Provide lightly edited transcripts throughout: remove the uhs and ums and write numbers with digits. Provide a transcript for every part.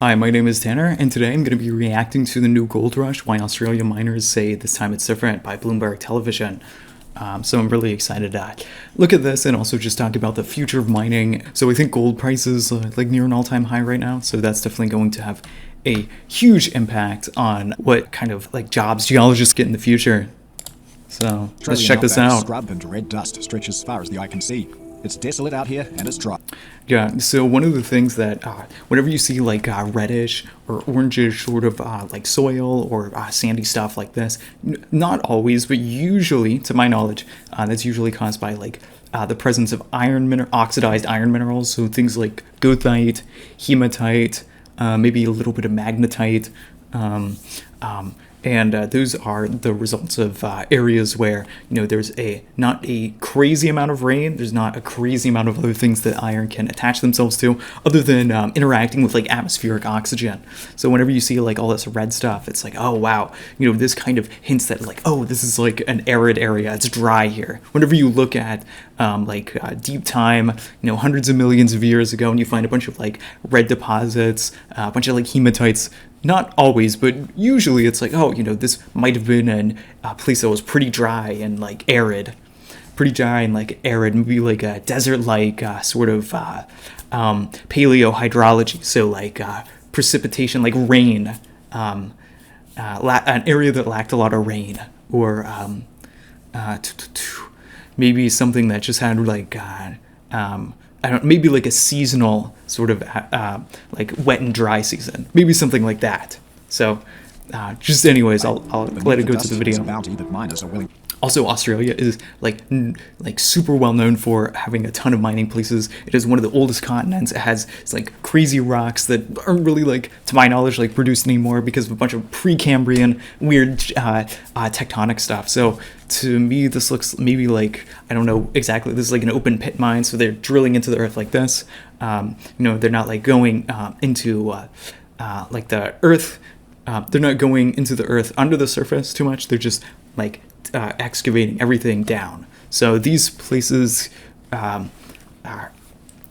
Hi, my name is Tanner, and today I'm going to be reacting to the new gold rush, Why Australia Miners Say This Time It's Different by Bloomberg Television. So I'm really excited to look at this and also just talk about the future of mining. So I think gold prices like near an all-time high right now, so that's definitely going to have a huge impact on what kind of like jobs geologists get in the future. So let's check this out. Scrub and red dust stretch as far as the eye can see. It's desolate out here and it's dry. Yeah, so one of the things that whenever you see like reddish or orangish sort of like soil or sandy stuff like this, not always, but usually, to my knowledge, that's usually caused by like the presence of oxidized iron minerals, so things like goethite, hematite, maybe a little bit of magnetite, and those are the results of areas where there's not a crazy amount of rain, there's not a crazy amount of other things that iron can attach themselves to, other than interacting with like atmospheric oxygen. So whenever you see like all this red stuff, it's like, oh wow, this kind of hints that like, oh, this is like an arid area, it's dry here. Whenever you look at deep time, hundreds of millions of years ago, and you find a bunch of like red deposits, a bunch of like hematites. Not always, but usually it's like, oh, this might have been a place that was pretty dry and like arid. Maybe like a desert-like sort of paleohydrology. So like precipitation, like rain, an area that lacked a lot of rain, or maybe something that just had like maybe like a seasonal sort of like wet and dry season, maybe something like that. So just anyways, I'll let it go to the video. Also, Australia is like super well known for having a ton of mining places. It is one of the oldest continents. It's like crazy rocks that aren't really, like, to my knowledge, like produced anymore because of a bunch of Precambrian weird tectonic stuff. So to me, this looks maybe like, I don't know exactly, this is like an open pit mine, so they're drilling into the earth like this. They're not like going into like the earth. They're not going into the earth under the surface too much. They're just like excavating everything down. So these places, I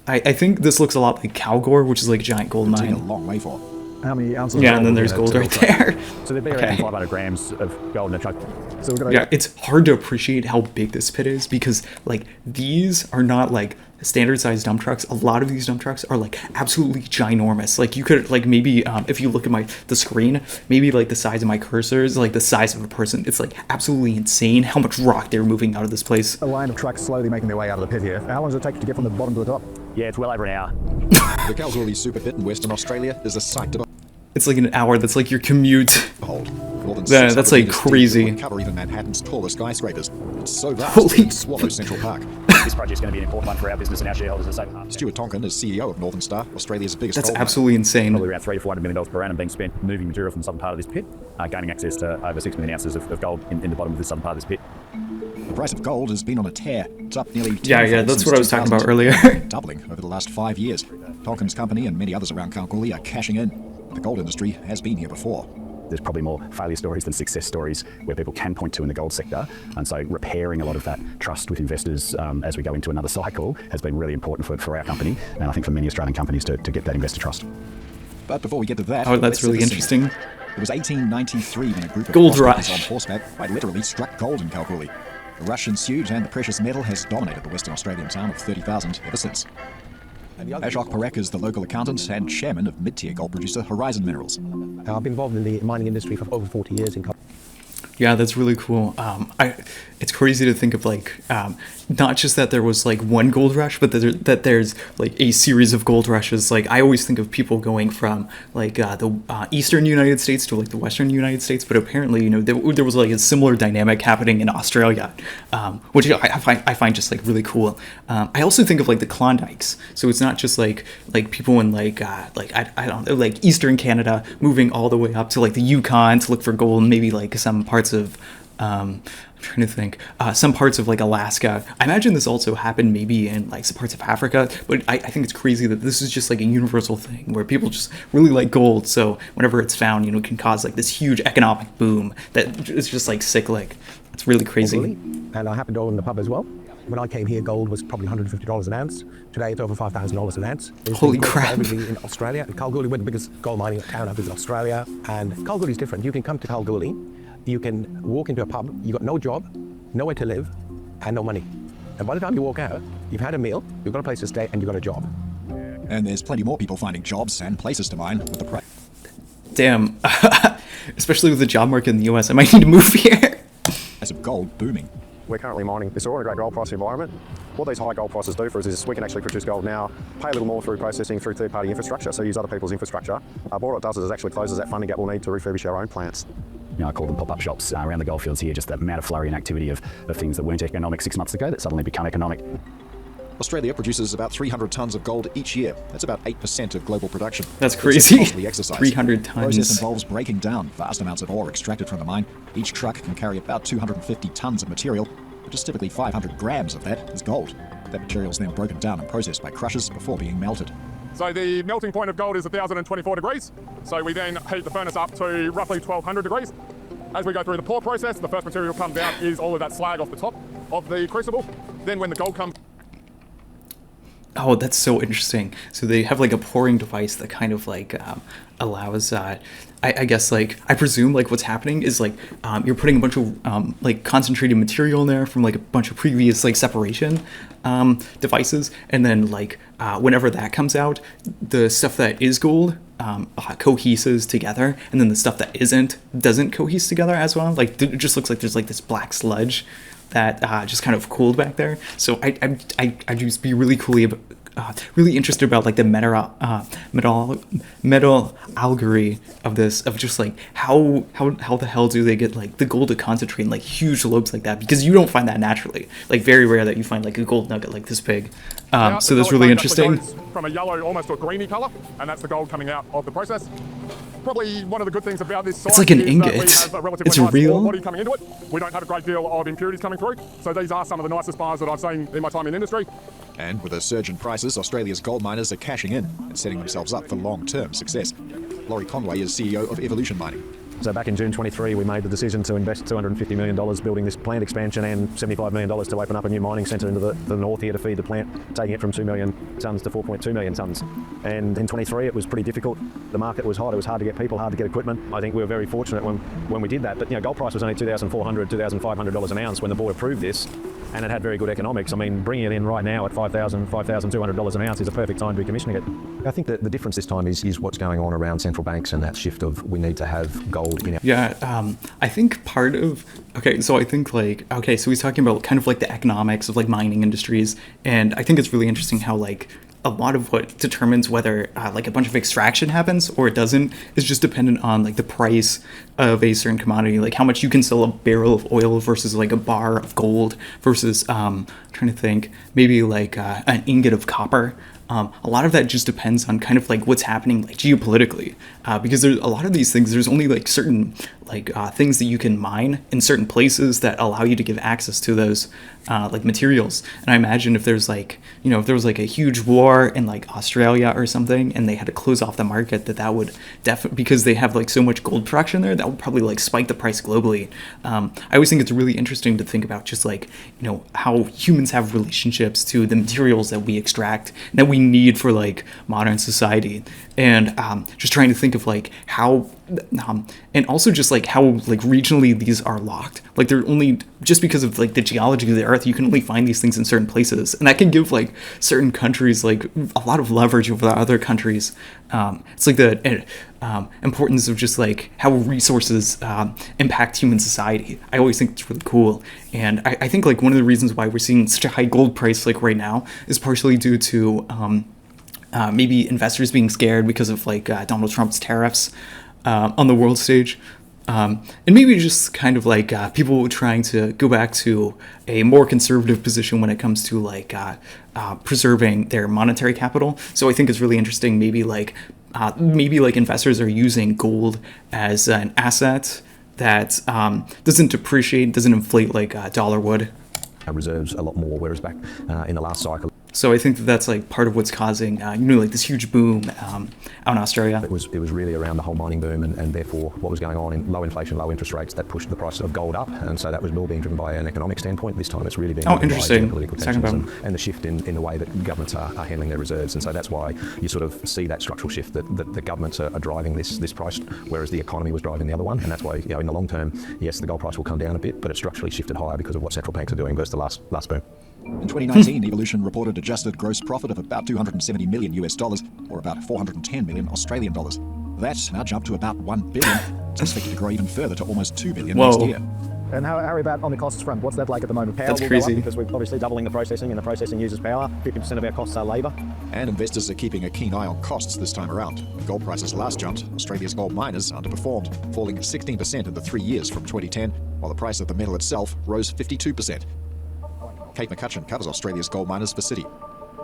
think this looks a lot like Kalgore, which is like a giant gold mine. A long way for. How many ounces? Yeah, and then there's gold right there. So there'd be around 500 grams of gold in a truck. So we're gonna it's hard to appreciate how big this pit is because like these are not like standard sized dump trucks. A lot of these dump trucks are like absolutely ginormous. Like you could like maybe if you look at the screen, maybe like the size of my cursor is like the size of a person. It's like absolutely insane how much rock they're moving out of this place. a line of trucks slowly making their way out of the pit here. How long does it take to get from the bottom to the top? Yeah, it's well over an hour. The Kalgoorlie super pit in Western Australia is a sight to It's like an hour. That's like your commute. behold. More than That's like 600 meters crazy. deep, it would cover even Manhattan's tallest skyscrapers. It's so vast Holy it could swallow Central Park. This project's going to be an important one for our business and our shareholders at the same time. Stuart Tonkin is CEO of Northern Star, Australia's biggest That's gold mine. absolutely insane. Probably around $300 to $400 million per annum being spent moving material from the southern part of this pit, gaining access to over 6 million ounces of gold in the bottom of the southern part of this pit. The price of gold has been on a tear. It's up nearly Yeah, that's what I was talking about 2000, earlier. doubling over the last 5 years. Tonkin's company and many others around Kalgoorlie are cashing in. The gold industry has been here before. There's probably more failure stories than success stories where people can point to in the gold sector, and so repairing a lot of that trust with investors as we go into another cycle has been really important for our company, and I think for many Australian companies to get that investor trust. But before we get to that, Oh, that's let's really set the scene. interesting. It was 1893 when a group of Gold prospectors rush. on horseback quite literally struck gold in Kalgoorlie. The rush ensued, and the precious metal has dominated the Western Australian town of 30,000 ever since. Ashok Parekh is the local accountant and chairman of mid-tier gold producer Horizon Minerals. I've been involved in the mining industry for over 40 years in Yeah, that's really cool. It's crazy to think of like not just that there was like one gold rush, but that there's like a series of gold rushes. Like I always think of people going from like the eastern United States to like the western United States, but apparently there was like a similar dynamic happening in Australia, which I find just like really cool. I also think of like the Klondikes, so it's not just like people in like I don't know, like eastern Canada moving all the way up to like the Yukon to look for gold, and maybe like some parts of I'm trying to think. Some parts of like Alaska. I imagine this also happened maybe in like some parts of Africa, but I think it's crazy that this is just like a universal thing where people just really like gold. So whenever it's found, it can cause like this huge economic boom that is just like cyclic. It's really crazy. And I happen to own the pub as well. When I came here, gold was probably $150 an ounce. Today, it's over $5,000 an ounce. There's Holy been gold crap. everybody in Australia. Kalgoorlie, we're the biggest gold mining town up in Australia. And Kalgoorlie is different. You can come to Kalgoorlie, you can walk into a pub, you've got no job, nowhere to live, and no money. And by the time you walk out, you've had a meal, you've got a place to stay, and you've got a job. And there's plenty more people finding jobs and places to mine with the price. Damn. Especially with the job market in the US, I might need to move here. Of gold booming. We're currently mining this ore in a great gold price environment. What these high gold prices do for us is we can actually produce gold now, pay a little more through processing through third-party infrastructure, so use other people's infrastructure. But what it does is it actually closes that funding gap we'll need to refurbish our own plants. I call them pop-up shops around the goldfields here, just the amount of flurry and activity of things that weren't economic 6 months ago that suddenly become economic. Australia produces about 300 tonnes of gold each year. That's about 8% of global production. That's It's crazy. a costly exercise. 300 The process tonnes. involves breaking down vast amounts of ore extracted from the mine. Each truck can carry about 250 tonnes of material, but just typically 500 grams of that is gold. That material is then broken down and processed by crushers before being melted. So the melting point of gold is 1,024 degrees. So we then heat the furnace up to roughly 1,200 degrees. As we go through the pour process, the first material comes out is all of that slag off the top of the crucible. Then when the gold comes... Oh, that's so interesting. So they have like a pouring device that kind of like allows, I guess like, I presume like what's happening is like you're putting a bunch of like concentrated material in there from like a bunch of previous like separation devices. And then like whenever that comes out, the stuff that is gold coheses together. And then the stuff that doesn't cohese together as well. Like it just looks like there's like this black sludge that just kind of cooled back there. So I'd just be really really interested about like the metal algory of this, of just like how the hell do they get like the gold to concentrate in like huge lobes like that, because you don't find that naturally. Like very rare that you find like a gold nugget like this big. So that's really interesting. From a yellow almost to a greeny colour, and that's the gold coming out of the process. Probably one of the good things about this site It's like an is ingot. that we have a relatively It's nice real. ore body coming into it. We don't have a great deal of impurities coming through. So these are some of the nicest bars that I've seen in my time in industry. And with a surge in prices, Australia's gold miners are cashing in and setting themselves up for long-term success. Laurie Conway is CEO of Evolution Mining. So back in June 23, we made the decision to invest $250 million building this plant expansion and $75 million to open up a new mining centre into the north here to feed the plant, taking it from 2 million tonnes to 4.2 million tonnes. And in 23, it was pretty difficult. The market was hot. It was hard to get people, hard to get equipment. I think we were very fortunate when we did that. But gold price was only $2,400, $2,500 an ounce when the board approved this, and it had very good economics. I mean, bringing it in right now at $5,000, $5,200 an ounce is a perfect time to be commissioning it. I think that the difference this time is what's going on around central banks and that shift of we need to have gold in our... Yeah, I think part of, so I think like, so he's talking about kind of like the economics of like mining industries. And I think it's really interesting how like a lot of what determines whether like a bunch of extraction happens or it doesn't is just dependent on like the price of a certain commodity, like how much you can sell a barrel of oil versus like a bar of gold versus, trying to think, maybe like an ingot of copper. A lot of that just depends on kind of like what's happening like geopolitically, because there's a lot of these things. There's only like certain like things that you can mine in certain places that allow you to give access to those like materials. And I imagine if there's like, if there was like a huge war in like Australia or something and they had to close off the market, that would definitely, because they have like so much gold production there, that would probably like spike the price globally. I always think it's really interesting to think about just like, how humans have relationships to the materials that we extract and that we need for like modern society. And just trying to think of like how, and also just like how like regionally these are locked. Like they're only, just because of like the geology of the earth, you can only find these things in certain places, and that can give like certain countries like a lot of leverage over other countries. It's like the importance of just like how resources impact human society. I always think it's really cool, and I think like one of the reasons why we're seeing such a high gold price like right now is partially due to maybe investors being scared because of like Donald Trump's tariffs on the world stage. And maybe just kind of like people trying to go back to a more conservative position when it comes to like preserving their monetary capital. So I think it's really interesting. Maybe like investors are using gold as an asset that doesn't depreciate, doesn't inflate like dollar would. Reserves a lot more, whereas back in the last cycle. So I think that that's like part of what's causing, like this huge boom out in Australia. It was really around the whole mining boom and therefore what was going on in low inflation, low interest rates that pushed the price of gold up. And so that was more being driven by an economic standpoint. This time it's really being driven by geopolitical tensions and the shift in the way that governments are handling their reserves. And so that's why you sort of see that structural shift that the governments are driving this price, whereas the economy was driving the other one. And that's why, in the long term, yes, the gold price will come down a bit, but it's structurally shifted higher because of what central banks are doing versus the last boom. In 2019, Evolution reported adjusted gross profit of about $270 million US dollars, or about 410 million Australian dollars. That's now jumped to about 1 billion. It's expected to grow even further to almost 2 billion next year. And how are we about on the costs front? What's that like at the moment? Power That's will crazy. go up because we're obviously doubling the processing, and the processing uses power. 50% of our costs are labour. And investors are keeping a keen eye on costs this time around. When gold prices last jumped, Australia's gold miners underperformed, falling 16% in the 3 years from 2010, while the price of the metal itself rose 52%. Kate McCutcheon covers Australia's gold miners for Citi.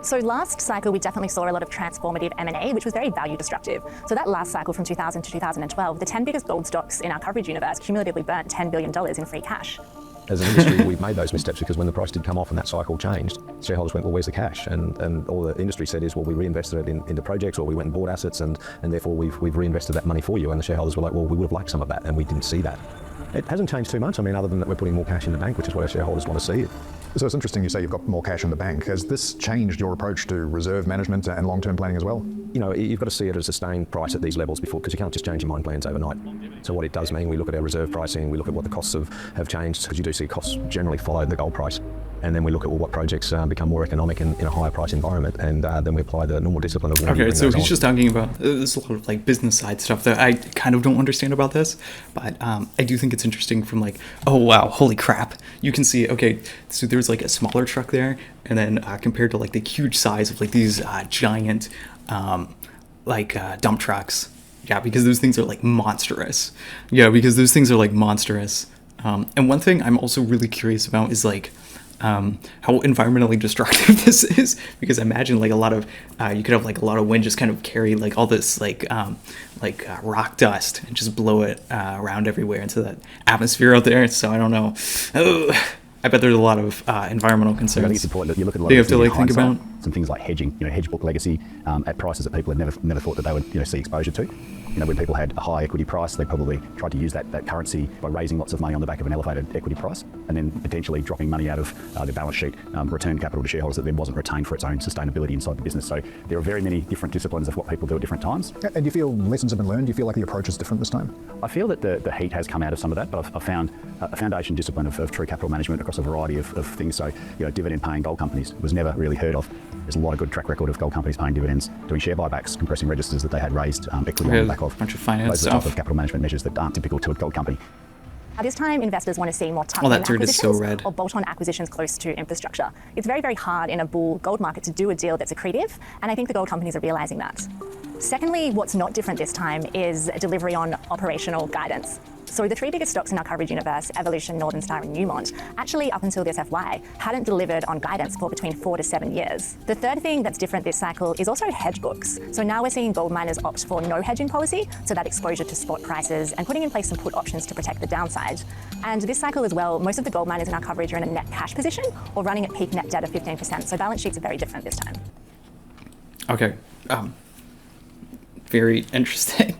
So last cycle, we definitely saw a lot of transformative M&A, which was very value destructive. So that last cycle from 2000 to 2012, the 10 biggest gold stocks in our coverage universe cumulatively burnt $10 billion in free cash. As an industry, we've made those missteps because when the price did come off and that cycle changed, shareholders went, well, where's the cash? And all the industry said is, well, we reinvested it into projects, or we went and bought assets, and therefore we've reinvested that money for you. And the shareholders were like, well, we would have liked some of that, and we didn't see that. It hasn't changed too much, other than that we're putting more cash in the bank, which is what our shareholders want to see. So it's interesting you say you've got more cash in the bank. Has this changed your approach to reserve management and long-term planning as well? You've got to see it as a sustained price at these levels before, because you can't just change your mine plans overnight. So what it does mean, we look at our reserve pricing, we look at what the costs have changed, because you do see costs generally follow the gold price. And then we look at what projects become more economic in a higher price environment, and then we apply the normal discipline of Okay, so he's just talking about, there's a lot of like business side stuff that I kind of don't understand about this, but I do think it's interesting from like, oh wow, holy crap. You can see, okay, so there's like a smaller truck there, and then compared to like the huge size of like these giant dump trucks. Yeah, because those things are like monstrous. And one thing I'm also really curious about is like, how environmentally destructive this is, because I imagine like a lot of you could have like a lot of wind just kind of carry like all this rock dust and just blow it around everywhere into the atmosphere out there. So I don't know. I bet there's a lot of environmental concerns. I think it's important that you look at a lot They of have to like think about some things like hedging, hedge book legacy at prices that people had never thought that they would see exposure to. When people had a high equity price, they probably tried to use that currency by raising lots of money on the back of an elevated equity price, and then potentially dropping money out of their balance sheet, return capital to shareholders that then wasn't retained for its own sustainability inside the business. So there are very many different disciplines of what people do at different times. And do you feel lessons have been learned? Do you feel like the approach is different this time? I feel that the heat has come out of some of that, but I've found a foundation discipline of true capital management across a variety of things. So, dividend paying gold companies was never really heard of. There's a lot of good track record of gold companies paying dividends, doing share buybacks, compressing registers that they had raised equity on the back of. Bunch of finance those are the type of capital management measures that aren't typical to a gold company. At this time, investors want to see more tuck-in that dirt is so acquisitions red. or bolt-on acquisitions close to infrastructure. It's very, very hard in a bull gold market to do a deal that's accretive, and I think the gold companies are realizing that. Secondly, what's not different this time is delivery on operational guidance. So the three biggest stocks in our coverage universe, Evolution, Northern Star and Newmont, actually up until this FY, hadn't delivered on guidance for between 4 to 7 years. The third thing that's different this cycle is also hedge books. So now we're seeing gold miners opt for no hedging policy, so that exposure to spot prices, and putting in place some put options to protect the downside. And this cycle as well, most of the gold miners in our coverage are in a net cash position or running at peak net debt of 15%, so balance sheets are very different this time. Okay. Very interesting.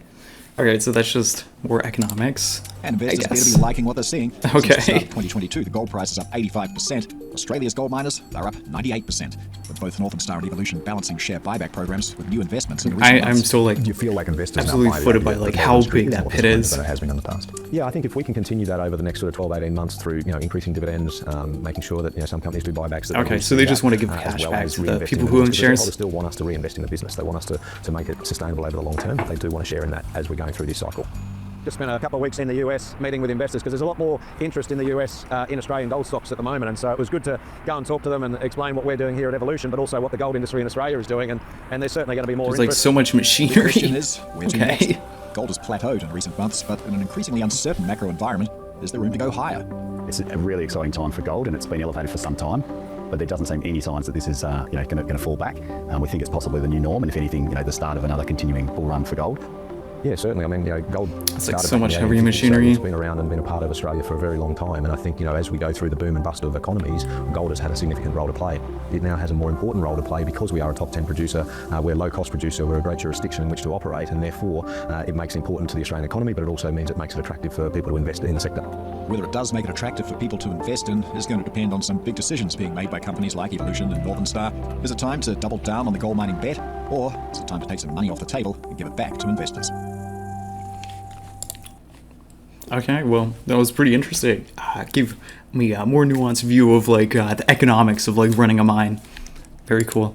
Okay, so that's just more economics. And investors appear to be liking what they're seeing. Okay. Since the start of 2022, the gold price is up 85%. Australia's gold miners are up 98%, with both Northern Star and Evolution balancing share buyback programs with new investments in recent I'm months. still like Do you feel like investors absolutely now buy the footed by idea like that how gold industry big is that more pit resilient is. than it has been in the past? Yeah, I think if we can continue that over the next sort of 12, 18 months through increasing dividends, making sure that some companies do buybacks. That Okay, so they just want to give cash back to the people who own shares. They still want us to reinvest in the business. They want us to make it sustainable over the long term. They do want to share in that as we're going through this cycle. Just spent a couple of weeks in the US meeting with investors because there's a lot more interest in the US in Australian gold stocks at the moment, and so it was good to go and talk to them and explain what we're doing here at Evolution, but also what the gold industry in Australia is doing, and there's certainly going to be more There's interest. like so much The machinery. question is, where to Okay. next? Gold has plateaued in recent months, but in an increasingly uncertain macro environment, is there room to go higher? It's a really exciting time for gold, and it's been elevated for some time. But there doesn't seem any signs that this is going to fall back. We think it's possibly the new norm, and if anything, the start of another continuing bull run for gold. Yeah, certainly. I mean, gold. It's like started so back in much the heavy 1850s, so machinery. It's been around and been a part of Australia for a very long time. And I think, as we go through the boom and bust of economies, gold has had a significant role to play. It now has a more important role to play because we are a top 10 producer. We're a low-cost producer. We're a great jurisdiction in which to operate, and therefore it makes it important to the Australian economy. But it also means it makes it attractive for people to invest in the sector. Whether it does make it attractive for people to invest in is going to depend on some big decisions being made by companies like Evolution and Northern Star. Is it time to double down on the gold mining bet, or is it time to take some money off the table and give it back to investors? Okay, well, that was pretty interesting. Give me a more nuanced view of like the economics of like running a mine. Very cool.